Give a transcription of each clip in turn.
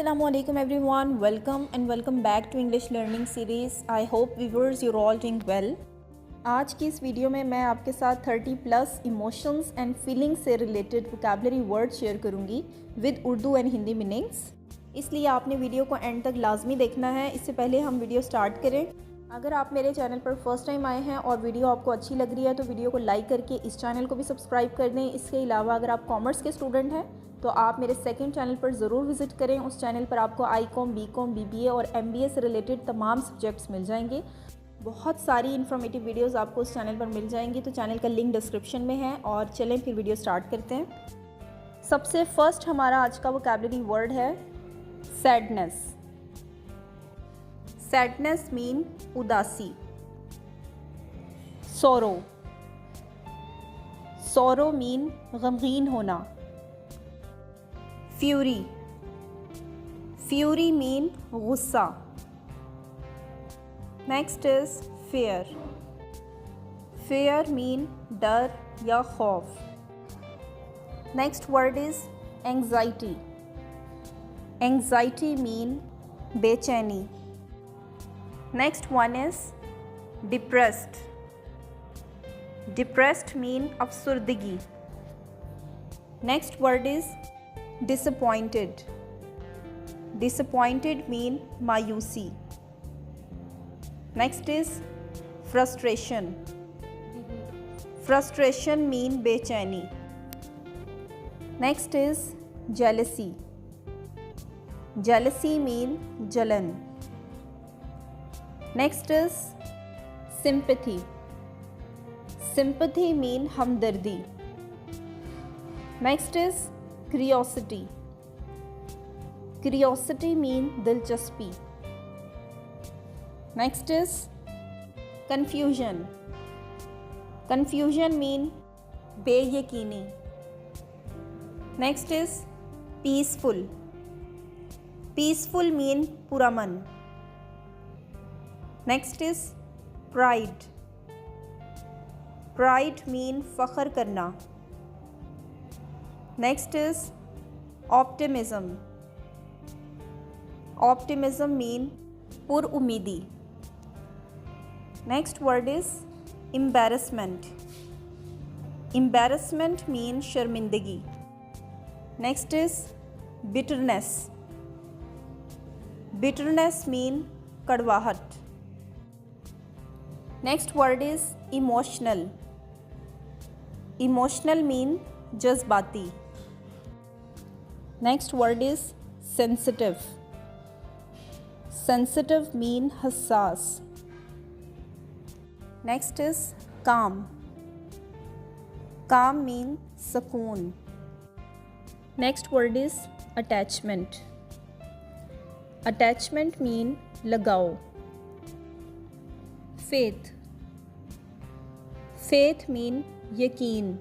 Assalamualaikum everyone, welcome and welcome back to English learning series. I hope viewers you're all doing well. आज की इस video में मैं आपके साथ 30 प्लस इमोशंस एंड फीलिंग्स से रिलेटेड वोकैबुलरी वर्ड शेयर करूंगी with Urdu and Hindi meanings. इसलिए आपने वीडियो को एंड तक लाजमी देखना है। इससे पहले हम वीडियो स्टार्ट करें, अगर आप मेरे चैनल पर फर्स्ट टाइम आए हैं और वीडियो आपको अच्छी लग रही है तो वीडियो को लाइक करके इस चैनल को भी सब्सक्राइब कर दें। इसके अलावा अगर आप कॉमर्स के स्टूडेंट हैं तो आप मेरे सेकंड चैनल पर ज़रूर विज़िट करें। उस चैनल पर आपको ICOM, BCOM, BBA और MBA से रिलेटेड तमाम सब्जेक्ट्स मिल जाएंगे। बहुत सारी इन्फॉर्मेटिव वीडियोस आपको उस चैनल पर मिल जाएंगी, तो चैनल का लिंक डिस्क्रिप्शन में है। और चलें फिर वीडियो स्टार्ट करते हैं। सबसे फर्स्ट हमारा आज का वोकैबुलरी वर्ड है सैडनेस। सैडनेस मीन उदासी। सोरो, सोरो मीन गमगीन होना। फ्यूरी, फ्यूरी मीन गुस्सा। Next is fear, fear mean डर या खौफ। Next word is anxiety, anxiety mean बेचैनी। Next one is depressed, depressed mean अफसुर्दगी। Next word is disappointed, disappointed mean मायूसी। next is frustration, frustration mean बेचैनी। next is jealousy, jealousy mean जलन। next is sympathy, sympathy mean हमदर्दी। next is curiosity, curiosity mean दिलचस्पी। Next is confusion, confusion mean बेयकीनी। Next is peaceful, peaceful mean पुरअमन। Next is pride, pride mean फ़ख्र करना। Next is optimism, optimism mean पुरउम्मीदी। Next word is embarrassment, embarrassment mean शर्मिंदगी। Next is bitterness, bitterness mean कड़वाहट। Next word is emotional, emotional mean जज्बाती। Next word is sensitive, sensitive mean हसास। Next is calm, calm mean सुकून। Next word is attachment, attachment mean लगाओ। Faith, faith mean यकीन।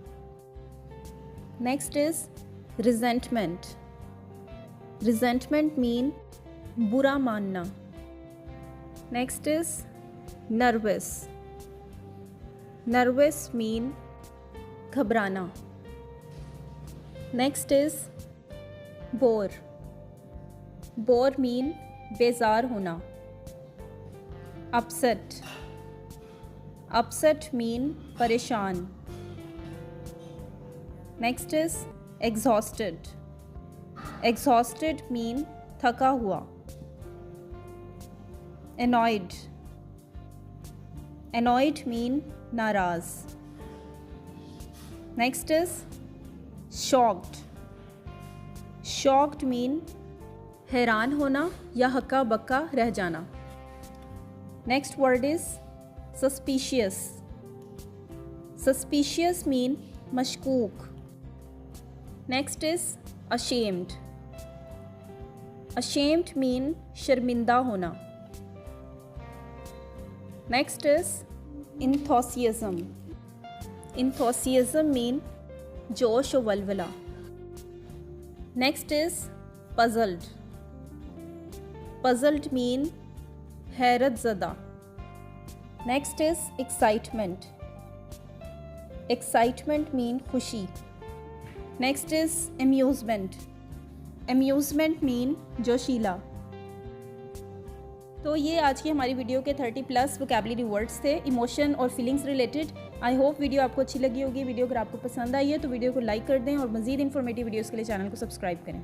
Next is resentment, resentment mean बुरा मानना। Next is nervous, nervous mean घबराना। Next is bore, bore mean बेजार होना। Upset, upset mean परेशान। Next is exhausted, exhausted mean थका हुआ। एनॉयड, एनॉयड मीन नाराज। Next is shocked, shocked mean हैरान होना या हक्का बक्का रह जाना। Next word is suspicious, suspicious mean मशकूक। Next is ashamed, ashamed mean शर्मिंदा होना। Next is enthusiasm, enthusiasm mean जोश व वलवला। Next is puzzled, puzzled mean हैरत ज़दा। Next is excitement, excitement mean खुशी। Next is amusement, amusement mean जोशीला। तो ये आज की हमारी वीडियो के 30+ वोकैबुलरी वर्ड्स थे इमोशन और feelings related. I hope video आपको अच्छी लगी होगी। वीडियो अगर आपको पसंद आई है तो वीडियो को लाइक कर दें और मज़ीद इन्फॉर्मेटिव वीडियोज़ के लिए चैनल को सब्सक्राइब करें।